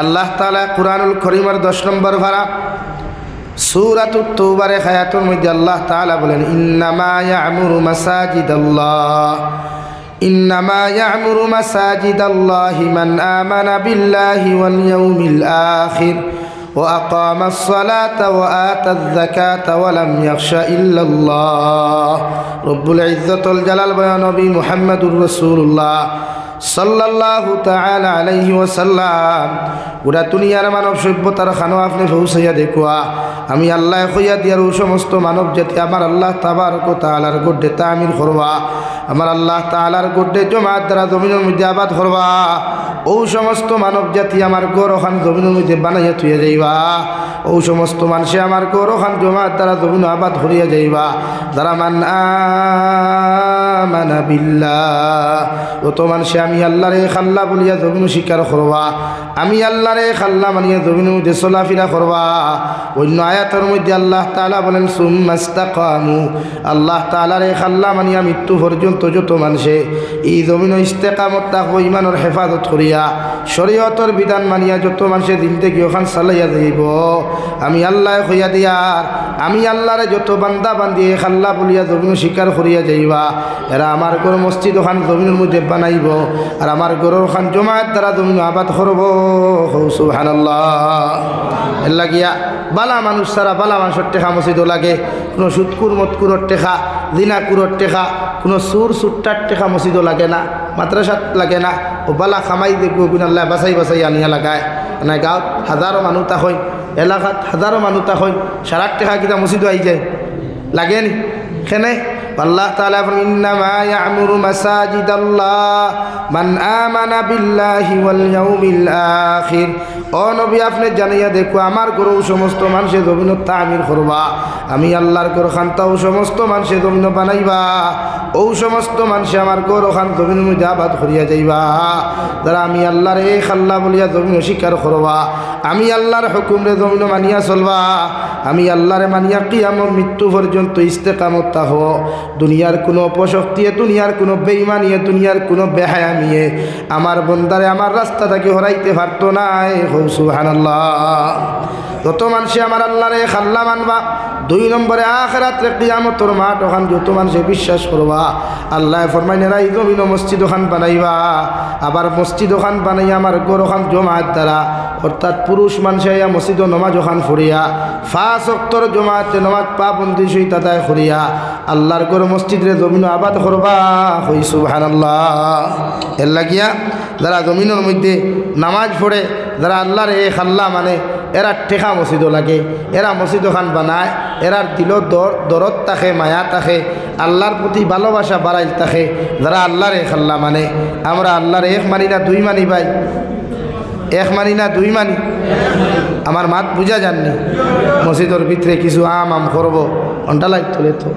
আল্লাহ তাআলা কুরআনুল কারীমের 10 নম্বর পারা সূরাতুত তাওবার আয়াতের মধ্যে আল্লাহ তাআলা বলেন ইন্নামা ইয়া'মুরু মাসাজিদাল্লাহি মান আমানা বিল্লাহি ওয়াল ইয়াউমিল আখির ওয়া আকামাস সালাতা ওয়া আতায যাকাতা ওয়া লাম ইয়াখশা ইল্লাল্লাহ। রব্বুল ইজ্জতুল জালাল বলেন নবী মুহাম্মদুর রাসূলুল্লাহ সাল্লাল্লাহু তাআলা আলাইহি ওয়াসাল্লাম গোটা দুনিয়ার মানব সভ্যতার খানো আপনি পৌঁছাইয়া দেখুয়া আমি আল্লাহ কইয়া দিয়ার ও সমস্ত মানব জাতি আমার আল্লাহ তাবারক ওয়া তাআলার গড্ডে তামির করবা, আমার আল্লাহ তাআলার গড্ডে জমাত দ্বারা জমিনের মধ্যে আবাদ করবা। ও সমস্ত মানব জাতি আমার গড় ওখান জমিনের মধ্যে বানাইয়া থুইয়া যাইবা, ও সমস্ত মানুষে আমার গড় ওখান জমাত দ্বারা জমিন আবাদ করিয়া যাইবা। যারা মান আমানা বিল্লাহ যত মানুষে আমি আল্লাহরে খাল্লা বলিয়া জমিন স্বীকার করবা, আমি আল্লাহরে খাল্লা মানিয়া জমিনের মধ্যে চলাফেরা করবা। অন্য আয়াতের মধ্যে আল্লাহ তাআলা বলেন সুম্মাস্তাকামু, আল্লাহ তাআলারে খাল্লা মানিয়া মৃত্যু পর্যন্ত যত মানুষে এই জমিন ইস্তেকামত থাকবো ইমানের হেফাজত করিয়া শরীয়তের বিধান মানিয়া যত মানুষের জিন্দেগি ওখান চালাইয়া যাইব, আমি আল্লাহ হইয়া দিয়ার আমি আল্লাহরে যত বান্দা বান্দিয়ে খাল্লা বলিয়া জমিন স্বীকার করিয়া যাইবা এরা আমার ঘর মসজিদ ওখান জমিনের মধ্যে বানাইব আর আমার ঘরের ওখান জমায়েত দ্বারা জমিন আবাদ করব। সুবহানাল্লাহ। এর লাগিয়া বালা মানুষ সারা বালা মানুষের টেকা মসজিদও লাগে, কোনো সুদকুর মতকুরের টেকা জিনাকুরের টেকা কোনো সুর সুট্টার টেকা মসজিদও লাগে না, মাদ্রাসাত লাগে না। ও বালা খামাই দেখবো আল্লাহ বাছাই বাছাই আনিয়া লাগায় না। গাঁৱত হাজারো মানুহ তাহই, এলাকাত হাজারো মানুহ তাহই, সারা টেকা কিতা মসজিদও আই যায় লাগেনি খেনে। আল্লাহ তাআলা বলেন ইন্নামা ইয়া'মুরু মাসাজিদাল্লাহ মান আমানা বিল্লাহি ওয়াল ইয়াউমিল আখির। ও নবী আপনি জানাইয়া দেখো আমার ঘর সমস্ত মানুষে জমিন তামির করবা, আমি আল্লাহর ঘর খান্তাও সমস্ত মানুষে জমিন বানাইবা, ও সমস্ত মানুষে আমার ঘর খান জমিনের মধ্যে আবাদ করিয়া যাইবা। যারা আমি আল্লাহর এই খাল্লা বলিয়া জমিন স্বীকার করবা, আমি আল্লাহর হুকুমরে জমিন মানিয়া চলবা, আমি আল্লাহরে মানিয়া কিয়ামত মৃত্যু পর্যন্ত ইস্তেকামত থাকো। দুনিয়ার কোনো অপশক্তিয়ে দুনিয়ার কোনো বেঈমানিয়ে দুনিয়ার কোনো বেহায়ামিয়ে আমার বন্দারে আমার রাস্তা থেকে হরাইতে পারতো নাই। সুবহানাল্লাহ। যত মানুষে আমার আল্লাহরে খাল্লা মানবা, 2 নম্বরে আখিরাতে কিয়ামতের মাঠ ওখান যত মানুষে বিশ্বাস করবা আল্লাহ ফরমাইন এরা এই জমিন মসজিদ ওখান বানাইবা, আবার মসজিদ ওখান বানাইয়া আমার ঘর ওখান জমায়েত দ্বারা অর্থাৎ পুরুষ মানুষে মসজিদ নমাজ ওখান ফুরিয়া 5 ওয়াক্তর জমায়েতে নমাজ পাবন্দি সহিত আদায় করিয়া আল্লাহর ঘর মসজিদে জমিন আবাদ করবা। হই সুবহানাল্লাহ। এর লাগিয়া যারা জমিনের মধ্যে নামাজ পড়ে যারা আল্লাহর এই খাল্লা মানে এরা টেকা মসজিদও লাগে, এরা মসজিদ ওখান বানায়, এরার দিল দরদ থাকে মায়া থাকে আল্লাহর প্রতি ভালোবাসা বাড়াইল থাকে। যারা আল্লাহর এই খাল্লা মানে আমরা আল্লাহর এক মানি না 2 মানি ভাই, এক মানি না 2 মানি? আমার মাত বুঝা যাননি? মসজিদের ভিতরে কিছু আম করব ডালাই তোলে তো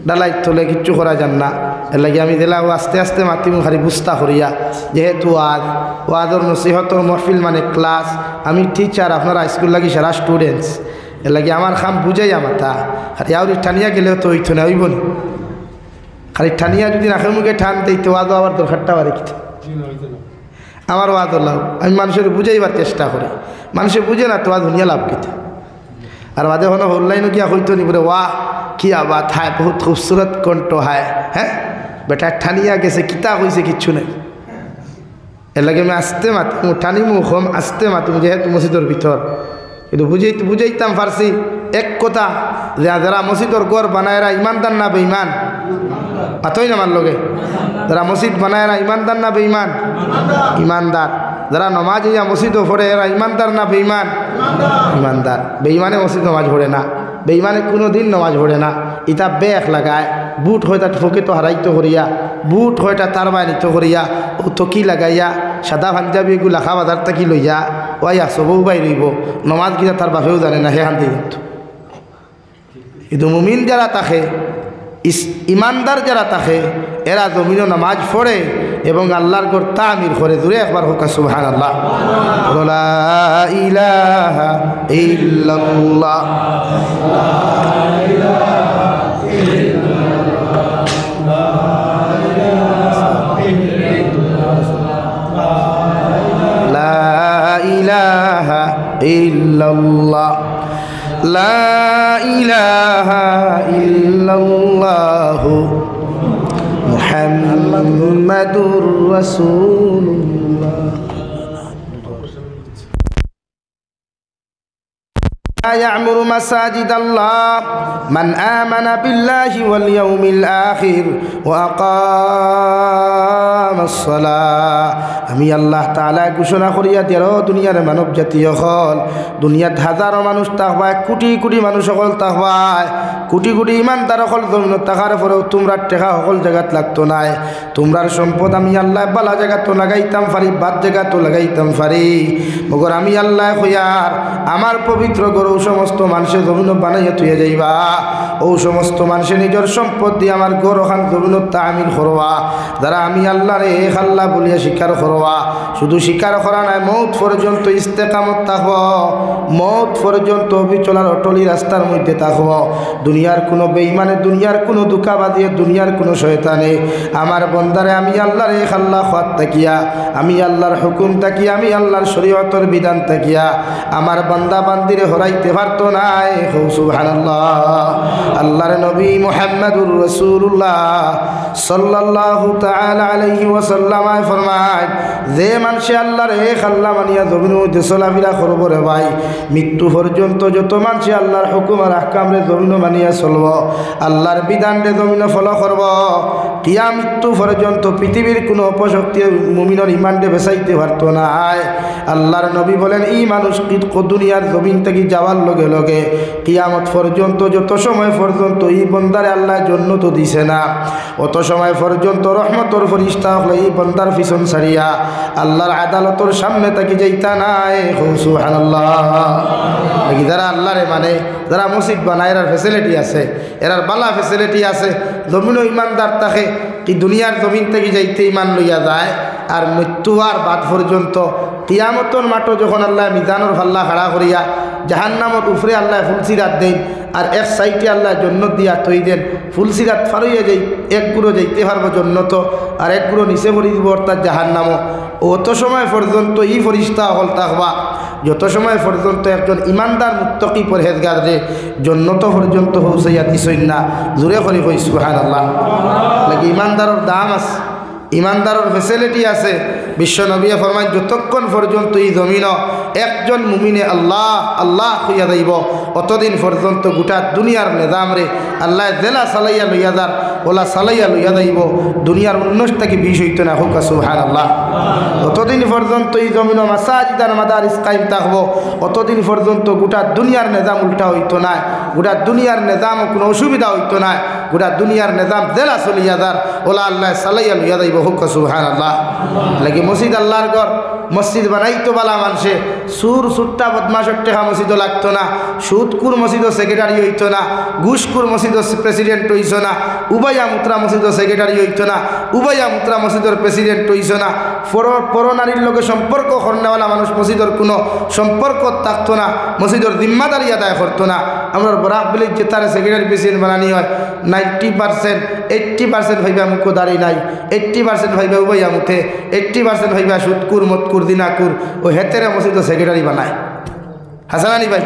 ডালাই তোলে কিচ্ছু করা যান না। এর লাগে আমি দিলাম আস্তে আস্তে মাতিমু খালি বুঝতা করিয়া যেহেতু ওয়াজর নসিহতর মহফিল মানে ক্লাস, আমি টিচার আপনারা স্কুল লাগি সারা স্টুডেন্টস। এর লাগে আমার খাম বুঝাই মাথা খালি আউরি ঠানিয়া গেলেও তো হইতো না হইব না, খালি ঠানিয়া যদি নাকের মুখে ঠান দিইতে ওয়াজও আবার দরকারটা বাড়ি কিতে আমার ওয়াজ লাভ আমি মানুষের বুঝাইবার চেষ্টা করি, মানুষে বুঝে না তো ওয়াজ দুনিয়া লাভ কিতে। আর বাদে হলো অনলাইনও গিয়া হইতো নি বলে ওয়াহ কি আবাদ হায় বহুত খুবসুরত কণ্ঠ হায়, হ্যাঁ বেটা ঠানিয়া গেছে কিতা হয়েছে কিচ্ছু নেই। এর লাগে আমি আস্তে মাতিমু টানিমু কম আস্তে মাতিমু যেহেতু মসজিদের ভিতর, কিন্তু বুঝাইতাম পারছি এক কথা যে যারা মসজিদের ঘর বানায়রা ইমানদার না বেঈমান? পাতই না আমার লগে যারা মসজিদ বানায়রা ইমানদার না বেঈমান? ইমানদার। যারা নমাজ ইয়া মসজিদও পড়ে এরা ইমানদার না বেঈমান? ইমানদার। বেঈমানে মসজিদ নমাজ পড়ে না, বেঈমানে কোনো দিন নমাজ পড়ে না। ইটা বেখ লাগায় বুট হয়টা ফকে তো হারাইতো করিয়া বুট হয়টা তার বানিত করিয়া ও থকি লাগাইয়া সাদা পাঞ্জাবি এগুলো লাখা বাজার থাকি লইয়া ওয়া সবও বাই রইব নমাজ গিয়া তার বাপেও জানে না হে হান্দি কিন্তু। কিন্তু মুমিন যারা থাকে ইমানদার যারা থাকে এরা জমিনও নামাজ পড়ে এবং আল্লাহর ঘর তামির করে। জুড়ে একবার হোক সুবহানাল্লাহ। লা ইলাহা ইল্লাল্লাহ লা ইলাহা ইল্লাল্লাহ লা ইলাহা ইল্লাল্লাহ মুহাম্মাদুর রাসূলুল্লাহ يعمر مساجد الله من آمن بالله واليوم الآخر وأقام الصلاة আমি আল্লাহ তাআলা ঘোষণা করিয়া দিও দুনিয়ার মানব জাতীয় হল দুনিয়াত হাজারো মানুষ থাকবা কোটি কোটি মানুষ সকল থাকবা কোটি কোটি ইমানদার সকল জমিন থাকার পরেও তোমরা টেকা সকল জায়গাত লাগতো নাই তোমরার সম্পদ আমি আল্লাহ বালা জায়গা তো লাগাইতাম পারি বাদ জায়গা তো লাগাইতাম পারি মগর আমি আল্লাহ কইয়ার আমার পবিত্র গরু সমস্ত মানুষের জমিন বানাইয়া তুইয়া যাইবা ও সমস্ত মানুষের নিজের সম্পদ দিয়ে আমার গরু খান জমিন তামিল করবা যারা আমি আল্লাহর এক আল্লাহ বলিয়া স্বীকার করবা শুধু স্বীকার করা নাই মৌত পর্যন্ত ইস্তেকামত থাকব মৌত পর্যন্ত বিচলার অটলি রাস্তার মধ্যে থাকব দুনিয়ার কোনো বেঈমানে দুনিয়ার কোনো দুঃখাবাদী দুনিয়ার কোনো শয়তানে আমার বন্দারে আমি আল্লাহর এক আল্লাহ খাত তাকিয়া আমি আল্লাহর হুকুম তাকিয়া আমি আল্লাহর শরীয়তের বিধান তাকিয়া আমার বান্দা বান্দিরে হরাইতে পারতো নাই সুবহানাল্লাহ আল্লাহর নবী মুহাম্মদুর রাসূলুল্লাহ সাল্লাল্লাহু তাআলা আলাইহি ওয়াসাল্লাম ফরমায় যে মানুষে আল্লাহর এক আল্লাহ মানিয়া জমিনের মধ্যে চলাফেরা করব রে ভাই মৃত্যু পর্যন্ত যত মানুষে আল্লাহর হুকুম আর আহকাম রে জমিন মানিয়া চলব আল্লাহর বিধান রে জমিন ফলো করব কিয়া মৃত্যু পর্যন্ত পৃথিবীর কোনো অপশক্তি মুমিনের ইমানকে বেচাইতে পারতো না আল্লাহর নবী বলেন এই মানুষ দুনিয়ার জমিন থেকে যাওয়ার লগে লগে কিয়ামত পর্যন্ত যত সময় পর্যন্ত এই বন্দারে আল্লাহ জন্য তো দিছে না অত সময় পর্যন্ত রহমতর ফেরেশতা হলে এই বন্দার পিছন ছাড়িয়া আল্লাহর আদালতের সামনে তাকে যাইতা নাই সুবহানাল্লাহ নাকি যারা আল্লাহরে মানে যারা মসজিদ বানায় এরার ফ্যাসিলিটি আছে এরার বালা ফ্যাসিলিটি আছে জমিনও ইমানদার থাকে কি দুনিয়ার জমিন থেকে যাইতে ইমান লইয়া যায় আর মৃত্যু আর বাদ পর্যন্ত কিয়ামতর মাঠও যখন আল্লাহ মিজানোর ফাল্লা খাড়া করিয়া জাহান্নামত উপরে আল্লাহ ফুলসিরাত দেন আর এক সাইডে আল্লাহ জন্নত দিয়া তৈ দেন ফুলসিরাত ফারইয়া যাই এক গুঁড়ো যাইতে পারবো জন্নত আর এক গুঁড়ো নিচে পড়ি দিব অর্থাৎ জাহান্নামও অত সময় পর্যন্ত ই ফরিস্তা হল থাকবা যত সময় পর্যন্ত একজন ইমানদার মুত্তাকি পরহেজগার রে জন্নত পর্যন্ত পৌঁছাইয়া দিছইন না জোরে করি কই সুবহানাল্লাহ লাগি ইমানদারের দাম আছে ইমানদারের ফ্যাসিলিটি আছে বিশ্ব নবী ফরমান যতক্ষণ পর্যন্ত এই জমিন একজন মুমিনে আল্লাহ আল্লাহ হইয়া যাইব অতদিন পর্যন্ত গোটা দুনিয়ার নিজাম রে আল্লাহ জেলা চালাইয়া লইয়া যার ওলা চালাইয়া লইয়া যাইব দুনিয়ার 19 থেকে 20 হইতো না হোক সুবহানাল্লাহ অতদিন পর্যন্ত এই জমিন মাসাজিদ আর মাদারিস কায়েম থাকব অতদিন পর্যন্ত গোটা দুনিয়ার নিজাম উল্টা হইতো না গোটা দুনিয়ার নিজাম কোনো অসুবিধা হইতো না গোটা দুনিয়ার নিজাম জেলা চলিয়া যার ওলা আল্লাহ চালাইয়া লইয়া যাইব হোক সুবহানাল্লাহ লাগি মসজিদ আল্লাহর ঘর মসজিদ বানাইতো বালা মানুষে সুর সুট্টা বদমাশের টেকা মসজিদও লাগতো না সুদকুর মসজিদও সেক্রেটারি হইতো না ঘুষকুর মসজিদও প্রেসিডেন্ট হইছ না উবাইয়া মুত্রা মসজিদও সেক্রেটারি হইতো না উবাইয়া মুত্রা মসজিদের প্রেসিডেন্ট হইছ না পরনারীর লোকে সম্পর্ক করনেওয়ালা মানুষ মসজিদের কোনো সম্পর্ক থাকতো না মসজিদের জিম্মাদারি আদায় করতো না আমরা বরাক বলি যে তার সেক্রেটারি প্রেসিডেন্ট বানানি হয় 90% 80% ভাইবা মুখ দাঁড়ি নাই 80% ভাইবা উবাইয়া মুথে 80% ভাইবা সুদকুর মতকুর দিনাকুর ও হেতেরে মসজিদ সেক্রেটারি বানায় হাসানানি ভাই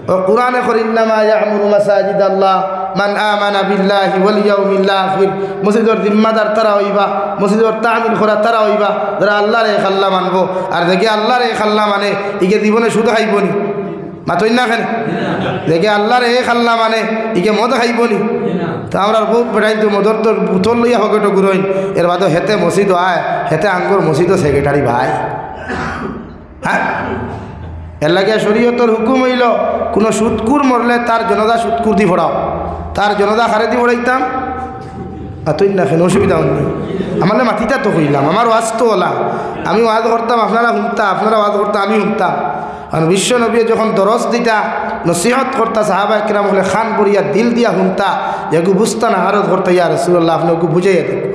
ও কোরআনে ইন্নামা ইয়ামুরু মাসাজিদ আল্লাহ মান আমানা বিল্লাহি ওয়াল ইয়াউমিল আখির মসজিদের জিম্মাদার তারা হইবা মসজিদের তামিল করা তারা হইবা যারা আল্লাহর এক আল্লাহ মানবো আর দেখে আল্লাহর এক আল্লাহ মানে ইকে জীবনে শুধু খাইবনি মাতই না কেন দেখে আল্লাহর এক আল্লাহ মানে ইকে মদ খাইবনি তা আমরা বহুত বেড়াই তো মদর তোর বুতল লইয়া হকেটো ঘুরইন এর বাদে হেতে মসজিদ আয় হেতে আঙ্গুর মসজিদ সেক্রেটারি ভাই হ্যাঁ এর লাগে শরীয়তের হুকুম হইল কোনো সুদকুর মরলে তার জনদা সুদকুর দি ফোড়াও তার জনদা খারে দি ফোড়াইতাম তুই না কেন অসুবিধা হয়নি আমার মাটিটা তো হইলাম আমার ওয়াজ তো হলাম আমি ওয়াজ করতাম আপনারা শুনতাম আপনারা ওয়াজ করতাম আমি শুনতাম আর বিশ্ব নবী যখন দরস দিতা নসিহত করতা সাহাবা একরাম বলে খান পড়িয়া দিল দিয়া শুনতা যেগু বুঝতা না আরো ধরতে ইয়া রাসূলুল্লাহ আপনাকে বুঝাইয়া দেখব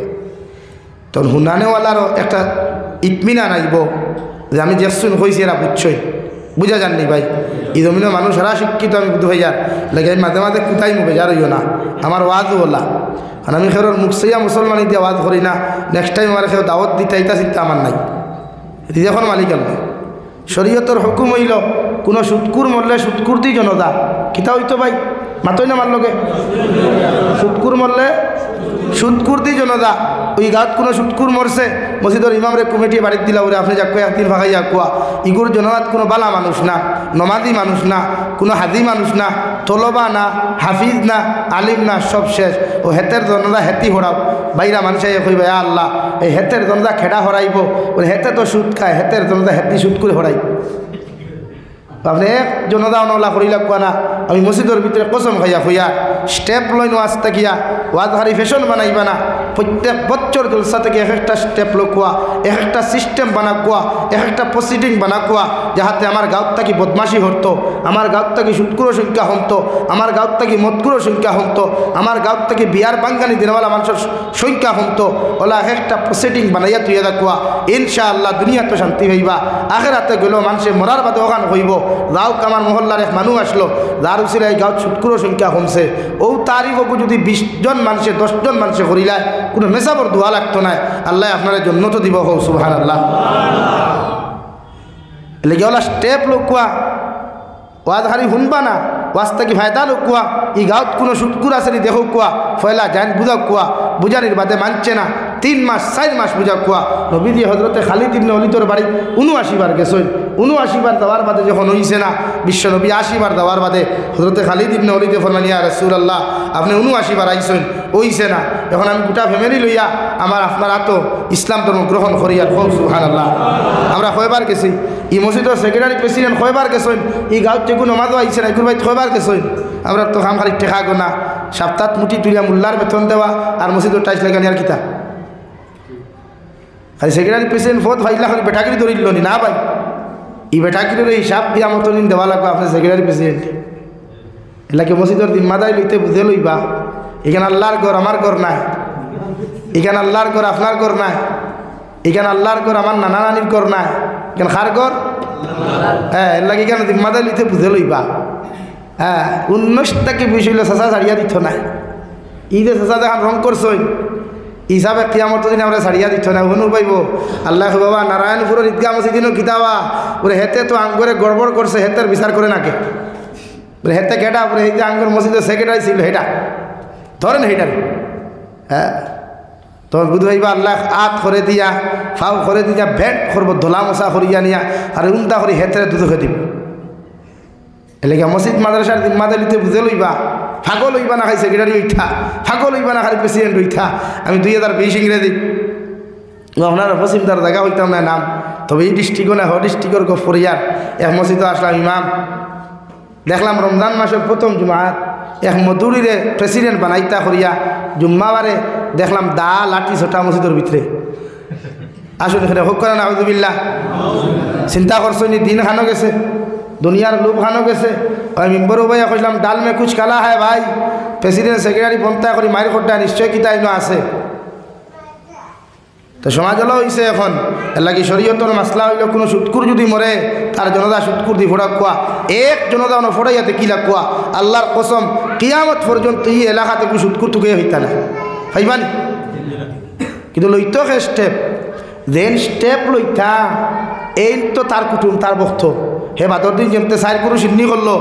তখন হুনানেওয়ালারও একটা ইতমিনা নাইব যে আমি যেসুন হয়েছি এরা বুঝছই বুঝা যাননি ভাই এই জমিনে মানুষ এরা শিক্ষিত আমি বুধ হইয়ার লাগে আমি মাঝে মাঝে কোথায় মুখে যার হইও না আমার ওয়াজও ওলা আর আমি খেরোর মুখ সেইয়া মুসলমানি দিয়ে ওয়াজ করি না নেক্সট টাইম আমার খেয়ে দাওয়াত দিতে এইটা চিন্তা আমার নাই এটি এখন মালিক আল্লাহ শরীয়তের হুকুম হইল কোনো সুৎকুর মরলে সুৎকুর দি জনতা কিতা হইতো ভাই মাতই না মারলগে সুৎকুর মরলে সুৎকুর দি জনতা ওই গাঁত কোনো সুৎকুর মরছে মসজিদের ইমামরে কমিটি বাড়িতে দিলা ওরে আপনি যাক একদিন ভাগাইয়া কুয়া ইগুর জনতাত কোনো বালা মানুষ না নমাজি মানুষ না কোনো হাজি মানুষ না তলবা না হাফিজ না আলিম না সব শেষ ও হেতের জনতা হেতি হরাও বাইরা মানুষ কইবে আল্লাহ এই হেতের জনতা খেডা হরাইব ওই হেতে তো সুদ খায় হেতের জনতা হেতি সুদ করে হরাই আপনি এক জনতা অনলা করিলা কোয়া না আমি মসজিদের ভিতরে কসম খাইয়া খুইয়া স্টেপ লইন ওয়াজ থাকিয়া ওয়াজ হারি ফ্যাশন বানাইবা না প্রত্যেক বছর জলসা থেকে এক একটা স্টেপ লোকুয়া এক একটা সিস্টেম বানা কোয়া এক একটা প্রসিডিং বানা কোয়া যাহাতে আমার গাঁত থাকি বদমাশি হতো আমার গাঁত থাকি সুৎকুরো সংখ্যা হতো আমার গাঁত থাকি মদকুরো সংখ্যা হতো আমার গাঁত থাকি বিয়ার বাঙ্গানি দিনওয়ালা মানুষের সংখ্যা হতো ওলা এক একটা প্রসিডিং বানাইয়া তুইয়া দেখুয়া ইনশাআল্লাহ দুনিয়া তো শান্তি হইবা আখেরাতে গেলেও মানুষে মরার বাদে ওখান হইব যাও আমার মহল্লার এক মানুষ আসলো যার উচিত এই গাঁত সুৎকুরো সংখ্যা কমছে ও তারিখকে যদি 20 জন মানুষে 10 জন মানুষে করিলায় কোনো মেসাবর দোয়া লাগতো না আল্লাহ আপনার জন্য তো দিব হোক সুবহানাল্লাহ লেগে ওলা স্টেপ লোকুয়া ওয়াজ হারি শুনবা না ওয়াজ থাকি ফায়দা লোকুয়া ই গাঁত কোনো সুৎকুর আছে নি দেখো কুয়া ফয়লা জান বুঝা কুয়া বুঝানির বাদে মানছে না 3 মাস 4 মাস বুঝা কুয়া নবীজি হজরতে খালিদ ইবনে ওলীদের বাড়ি 79 বার গেছেন 79 বার দেওয়ার বাদে যখন হইছে না বিশ্ব নবী 80 বার দেওয়ার বাদে হজরতে খালিদ ইবনে ওলীদে ফরমান ইয়া রাসূলুল্লাহ আপনি 79 বার আইছেন হইছে না এখন আমি গোটা ফ্যামিলি লইয়া আপনার আতো ইসলাম ধর্ম গ্রহণ করি আর হোক সুবহানাল্লাহ আমরা কয়বার গেছি ই মসজিদের সেক্রেটারি প্রেসিডেন্ট কয়বার গেছেন ই গাঁত যে কোনো মাদও আইছে না এগুলো ভাই কয়বার গেছেন আমরা তো খাম খালি টেকা গোনা সপ্তাহ মুটি তুলিয়া মোল্লার বেতন দেওয়া আর মসজিদের টাইস লাগানি আর কিতা খালি সেক্রেটারি প্রেসিডেন্ট ফোত ভাইলা খালি বেটাগিরি ধরিল নি না ভাই ই বেটাগিরির হিসাব দিয়া মতো দিন দেওয়া লাগবে আপনার সেক্রেটারি প্রেসিডেন্ট এলাকে মসজিদের দিন মাদাই লইতে বুঝে লইবা এখানে আল্লাহর ঘর আমার ঘর নাই এখানে আল্লাহর ঘর আপনার ঘর নাই এখানে আল্লাহর ঘর আমার নানা নানির ঘর নাই এখানে খার ঘর হ্যাঁ এর লাগে এখানে দিন মাদাই লইতে বুঝে লইবা হ্যাঁ 19টাকে বিষয় চাষা ছাড়িয়া দিত না ঈদে চাষা দেখান রং করছই হিসাবে কিয়ামত দিন আমরা ছাড়িয়া দিত না শুনু পাইব আল্লাহ বাবা নারায়ণপুরের ঈদগাহ মসজিদিনও কিতাবা ওরে হেতে তো আঙ্গরে গড়বড় করছে হেতের বিচার করে নাকে বলে হেতে কেটা বলে এই যে আঙ্গুর মসজিদের সেক্রেটারি ছিল হেটা ধরেন হেটার হ্যাঁ তখন বুধ ভাইবা আল্লাহ আত করে দিয়া ফাউ করে দিয়া ভেট করব ধোলা মশা করিয়া নিয়া আর উন্তা করে হেতেরে দুধ খেয়ে দিব এলাকা মসজিদ মাদ্রাসার দিন মাদালিতে বুঝে লইবা ফাগল লইবা না খাই সেক্রেটারি উঠা ফাগল লইবা না খালি প্রেসিডেন্ট উঠা আমি 2020 ইংরেজি আপনারা পশ্চিমদার জায়গা হইতাম না নাম তবে এই ডিস্ট্রিক্টও না হ ডিস্ট্রিক্টর গফরিয়ার এক মসজিদে আসলাম ইমাম দেখলাম রমজান মাসের প্রথম জুমাত এক মধুরীরে প্রেসিডেন্ট বানাইতা করিয়া জুম্মাবারে দেখলাম দা লাঠি ছোটা মসজিদের ভিতরে আসুন এখানে হোক করে না আউযুবিল্লাহ চিন্তা করছো নি দিন খানো গেছে দুনিয়ার লোভ খানো গেছে ওই মেম্বরও ভাইয়া কইলাম ডাল মে কুছ কালা হয় ভাই প্রেসিডেন্ট সেক্রেটারি পন্থা করি মায়ের খোটা নিশ্চয় কিতা ইনো আছে তো সমাজ হলো হয়েছে এখন এর লাগে শরীয়তর মাসলা হইল কোনো সুৎকুর যদি মরে তার জনতা সুৎকুর দি ফোড়া কোয়া এক জনতা অন ফোড়াইয়াতে কিলা কোয়া আল্লাহর কসম কিয়ামত পর্যন্ত এই এলাকাতে কোনো সুৎকুর তুকে হইতা না হইবানি কিন্তু লইতো হে স্টেপ যেন স্টেপ লইতা এই তো তার কুটুম তার বক্ত হে বাদর দিন যেমতে সাইর পুরুষ ইন্নি করলো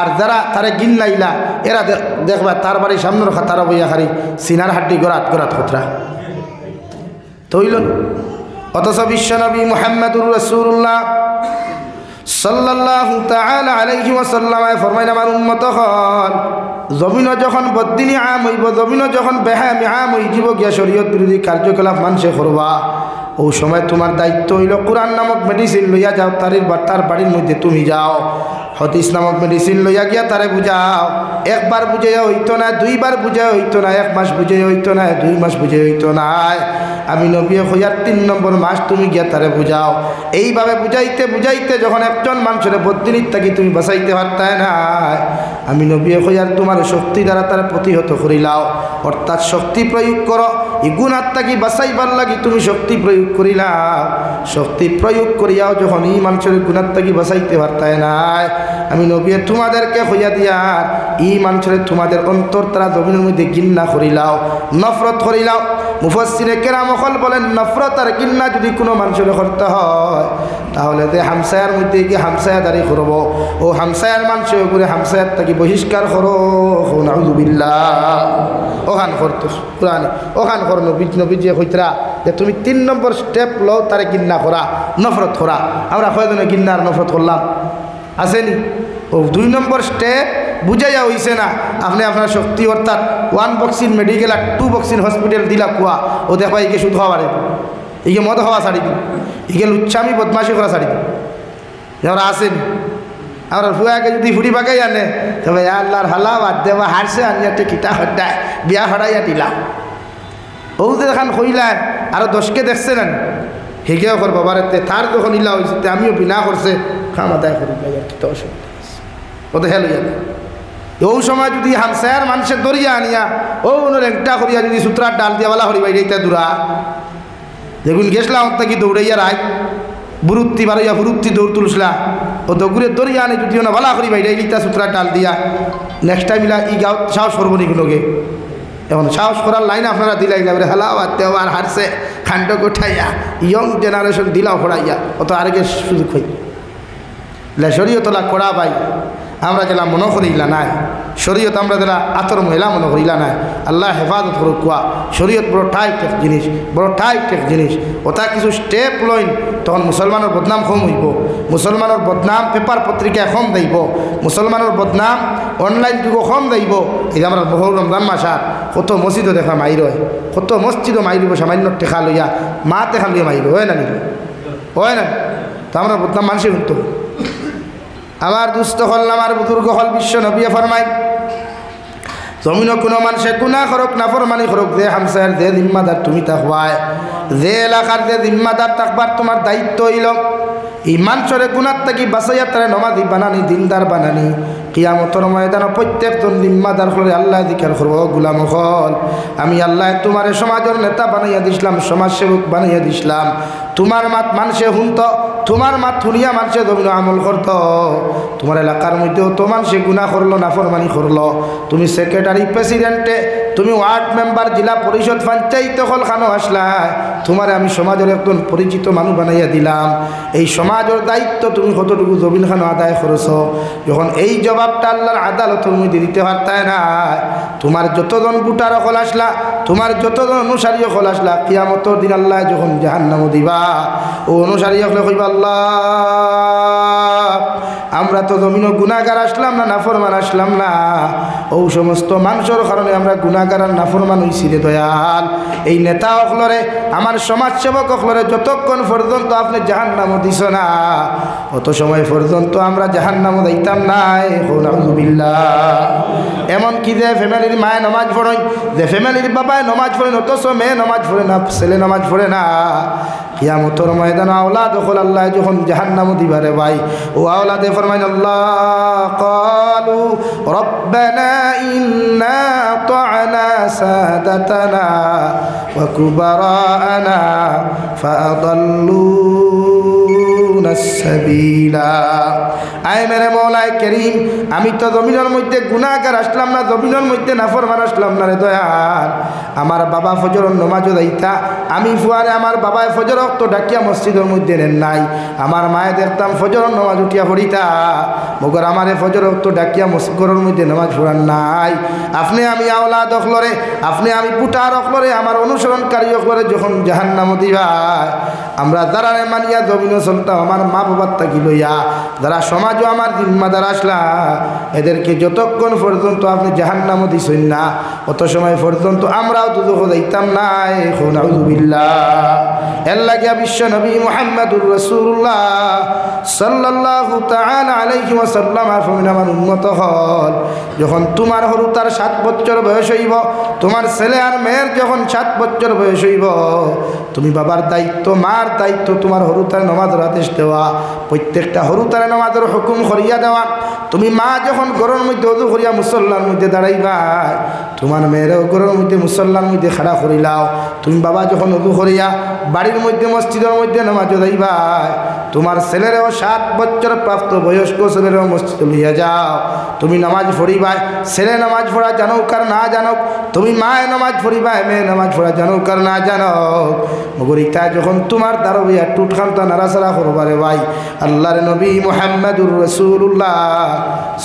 আর যারা তারে গিন লাইলা এরা দেখবা তার বাড়ির সামনের খাতারা বইয়া খারি সিনার হাড্ডি গড়াত গড়াত খতরা তৈল অথচ বিশ্বনবী মুহাম্মদুর রাসূলুল্লাহ সাল্লাল্লাহু তাআলা আলাইহি ওয়াসাল্লাম ফরমাইলেন আমার উম্মত হল জমিন যখন বদ্দিনী আম হইব জমিন যখন বেহামি আম হয়ে যাব গিয়া শরীয়ত বিরোধী কার্যকলাপ মানুষে করবা ও সময় তোমার দায়িত্ব হইল কোরআন নামক মেডিসিন লইয়া যাও তার বাড়ির মধ্যে তুমি যাও হাদিস নামক মেডিসিন লইয়া গিয়া তারে বুঝাও একবার বুঝে হইতো না দুইবার বুঝে হইতো না 1 মাস বুঝে হইতো না 2 মাস বুঝে হইতো না আমি নবী হইয়ার 3 নম্বর মাস তুমি গিয়া তারে বুঝাও এইভাবে বুঝাইতে বুঝাইতে যখন একজন মানুষের বদ্দিনীর থাকি তুমি বাঁচাইতে পারতাই না আমি নবী হইয়ার তোমার শক্তি দ্বারা তার প্রতিহত করিলাও অর্থাৎ শক্তি প্রয়োগ করো এই গুনার থাকি বাঁচাইবার লাগি তুমি শক্তি প্রয়োগ করিলাম, শক্তি প্রয়োগ করিয়াও যখন এই মানুষের গুনার থাকি বাঁচাইতে পারতায় নাই, আমি নবী তোমাদেরকে হইয়া দিয়ার এই মানুষের তোমাদের অন্তর তারা জমিনের মধ্যে ঘৃণা করিলাও, নফরত করিলাও। মুফাসসিরে কেরাম হল বলেন নফরত আর ঘৃণা যদি কোনো মানুষের করতে হয় তাহলে যে হামসায়ার মধ্যে গিয়ে হামসায়াদারি করবো, ও হামসায়ার মানুষের উপরে হামসায়ার থাকি বহিষ্কার করো। নাউযুবিল্লাহ। ওখান করতো কোরআনে ওখান কর নবী যে হইতরা যে তুমি 3 নম্বর স্টেপ লও, তারে ঘৃণা করা, নফরত করা। আমরা কয়জনে ঘৃণা আর নফরত করলাম? আসেনি? ও 2 নম্বর স্টেপ বুঝাইয়া হইছে না। আপনি আপনার শক্তি অর্থাৎ 1 বক্সিন মেডিকেল আর 2 বক্সিন হসপিটাল দিলা কুয়া, ও দেখবা একে সুদ হওয়া বাড়ি দিন, একে মদ হওয়া ছাড়ি দিন, একে লুচ্ছামি বদমাশি করা ছাড়ি দিন। আমরা আসেনি? আমরা ফুয়াকে যদি ফুড়ি বাগাই আনে তবে আল্লাহর হালা বাদ দেবা হারছে আনিয়াতে কিতা হড্ডায় বিয়া হরাইয়া দিলাম। ও যে দেখান কইলাম আরো 10কে দেখছে না হেগেও কর বাবারে তার যখন ইলা হয়েছে আমিও বিনা করছে খাম আদায় করি কিতা অসুবিধা ও তো হেল হইয়া। ও সময় যদি হামসায়ার মানুষের দরিয়া আনিয়া ও রেংটা করিয়া যদি সুতরার ডাল দিয়া বলা হরি বাইরে দূরা দেখুন গেছলাম কি দৌড়াইয়া রায় বুরুত্তি বাড়াইয়া বুরুত্তি দৌড় তুলসলা ও দৌড়ে দরিয়া আনে যদি না ভালা করি বাইরে লিখতা সুতরার ডাল দিয়া নেক্সট টাইম ইলা ই গাঁও সাহস করবো নি কোনোকে। এখন সাহস করার লাইন আপনারা দিলাই যাবে হালা বাদতে আর হারছে খান্ড গোঠাইয়া ইয়ং জেনারেশন দিলাও ফড়াইয়া অত আরেকে সুযোগ হই শরীয়তলা করা পাই আমরা যেলা মনে করিলা নাই, শরীয়ত আমরা যারা আতর মহিলা মনে করিলা নাই। আল্লাহ হেফাজত করুক কুয়া। শরীয়ত বড় টাইট এক জিনিস, বড় টাইট এক জিনিস। ওটা কিছু স্টেপ লইন তখন মুসলমানের বদনাম কম হইব, মুসলমানের বদনাম পেপার পত্রিকায় কম দেব, মুসলমানের বদনাম অনলাইন যুগও কম দেব। এই আমরা বহু রমজান মাসার কত মসজিদও দেখা মাইর হয়, কত মসজিদও মাইরিব সামান্য টেকা লইয়া মা টেকা লইয়া মাইর হয় না নিল হয় না। তো আমরা বদনাম মানুষই শুনতো। আমার দুস্থ হল আমার বুজুর্গ হল বিশ্ব নবী ফরমাই জমিনও কোনো মানুষে গুনাহ করুক নাফরমানি করুক যে হামসায়ের যে জিম্মাদার তুমি থাকবায়, যে এলাকার যে জিম্মাদার থাকবার তোমার দায়িত্ব হইল এই মানুষের গুনার থাকি বাঁচাইয়া তারা নমাজি বানানি দিনদার বানানি। কিয়ামতের ময়দানে প্রত্যেকজন জিম্মাদার হলে আল্লাহ জিকির করব গোলাম হল আমি আল্লাহ তোমার সমাজের নেতা বানাইয়া দিছিলাম, সমাজসেবক বানাইয়া দিছিলাম। তোমার মাত মানুষে শুনত, তোমার মাত শুনিয়া মানুষে জমিন আমল করত। তোমার এলাকার মধ্যেও তো মানুষে গুনাহ করলো নাফরমানি করলো, তুমি সেক্রেটারি প্রেসিডেন্টে, তুমি ওয়ার্ড মেম্বার, জেলা পরিষদ, পঞ্চায়েত হল খানো আসলা, তোমার আমি সমাজের একজন পরিচিত মানুষ বানাইয়া দিলাম। এই সমাজের দায়িত্ব তুমি কতটুকু জমিন খানো আদায় করেছ, যখন এই জবাবটা আল্লাহর আদালতের মধ্যে দিতে পারতায় না। তোমার যতজন ভোটার হল আসলা, তোমার যতজন অনুসারী হল আসলা, কিয়ামতের দিন আল্লাহ যখন জাহান্নামে দিবা ও অনুসারী হলে কইবা আল্লাহ আমরা তো জমিনও গুনাহগার আসলাম না, নাফরমান আসলাম না, ও সমস্ত মানুষের কারণে আমরা গুনাহগার আর নাফরমান হইছি রে দয়াল। এই নেতা অকলরে আমার সমাজসেবক অকলরে যতক্ষণ পর্যন্ত আপনি জাহান্নামে দিছ না অত সময় পর্যন্ত আমরা জাহান্নামে যাইতাম নাই। নাউযুবিল্লাহ। এমন কি যে ফ্যামিলির মায়ে নামাজ পড়েন, যে ফ্যামিলির বাবায় নামাজ পড়েন অথচ মেয়ে নামাজ পড়ে না, ছেলে নামাজ পড়ে না। কিয়ামতের ময়দানে আওলাদ হল আল্লাহ যখন জাহান্নামে দিবারে ভাই ও আওলাদে ফরমাইন আল্লাহ ক্বালু রব্বানা ইন্না আতা'না সাদাতানা ওয়া কুবারানা ফাআদাল্লুনা সাবিলা। আয় মেরে মওলায়ে করিম আমি তো জমিনের মধ্যে গুনাহগার আসলাম না, জমিনের মধ্যে নাফরমান আসলাম না রে দয়াল। আমার বাবা ফজরের নামাজও যাইতা, আমি ফুয়ারে আমার বাবায় ফজর তো ডাকিয়া মসজিদের মধ্যে নেন নাই, আমার মায়ে দেখতাম ফজরের নামাজ উঠিয়া পড়িতা, মগর আমারে ফজর তো ডাকিয়া মসজিদের মধ্যে নামাজ পড়ান নাই। আপনি আমি আওলাদ অখলরে, আপনি আমি পুটার অখলরে, আমার অনুসরণকারী অখলরে যখন জাহান্নামে দিবা, আমরা যারা মানিয়া জমিনে চলতাম আমার মা বাবার তাকি লইয়া, যারা সমাজও আমার জিম্মাদার আসলা, এদেরকে যতক্ষণ পর্যন্ত আপনি জাহান্নামে দিছেন না অত সময় পর্যন্ত আমরাও দুজখ যাইতাম নাই। নাউযুবিল্লাহ। এর লাগিয়া বিশ্ব নবী মুহাম্মদুর রাসূলুল্লাহ সাল্লাল্লাহু তাআলা আলাইহি ওয়াসাল্লাম আমার উম্মত হল যখন তোমার হরু তার 7 বছর বয়স হইব, তোমার ছেলে আর মেয়ের যখন 7 বছর বয়স হইব, তুমি বাবার দায়িত্ব, মার দায়িত্ব তোমার হরুতারে নমাজের আদেশ দেওয়া, প্রত্যেকটা হরুতারে নমাজের হুকুম করিয়া দেওয়া। তুমি মা যখন ঘরের মধ্যে অজু করিয়া মুসল্লার মধ্যে দাঁড়াইবা, তোমার মেয়েরাও ঘরের মধ্যে মুসল্লার মধ্যে খাড়া করিলাও। তুমি বাবা যখন অজু করিয়া বাড়ির মধ্যে মসজিদের মধ্যে নামাজ যাইবা, তোমার ছেলেরাও 7 বছর প্রাপ্ত বয়স্ক ছেলেরাও মসজিদে লইয়া যাও। তুমি নামাজ পড়িবা, ছেলে নামাজ পড়া জানুক আর না জানুক, তুমি মায়ে নামাজ পড়িবা, মেয়ে নামাজ পড়া জানুক আর না জানুক, মগরিতা যখন তোমার দ্বারা বইয়া টুটখান্তা নাড়াচাড়া করবারে ভাই, আল্লাহর নবী মুহাম্মদুর রাসূলুল্লাহ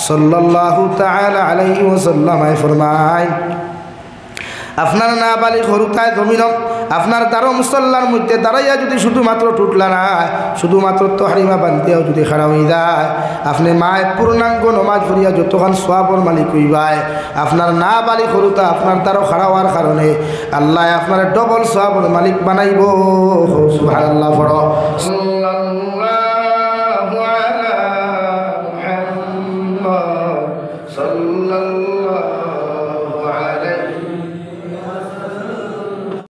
সাল্লাল্লাহু তাআলা আলাইহি ওয়াসাল্লাম ফরমায়, আপনার না বালি হরুতায় জমিনম আপনার দ্বারো মুসল্লার মধ্যে দাঁড়াইয়া যদি শুধুমাত্র টুটলা না, শুধুমাত্র তহরিমা বান্ধিয়াও যদি খাড়া হয়ে যায়, আপনি মায় পূর্ণাঙ্গ নমাজ পড়িয়া যতক্ষণ সোয়াবর মালিক হইবায়, আপনার না বালি হরুতা আপনার দ্বারো খাড়া হওয়ার কারণে আল্লাহ আপনার ডবল সোয়াবর মালিক বানাইব। সুবহানাল্লাহ।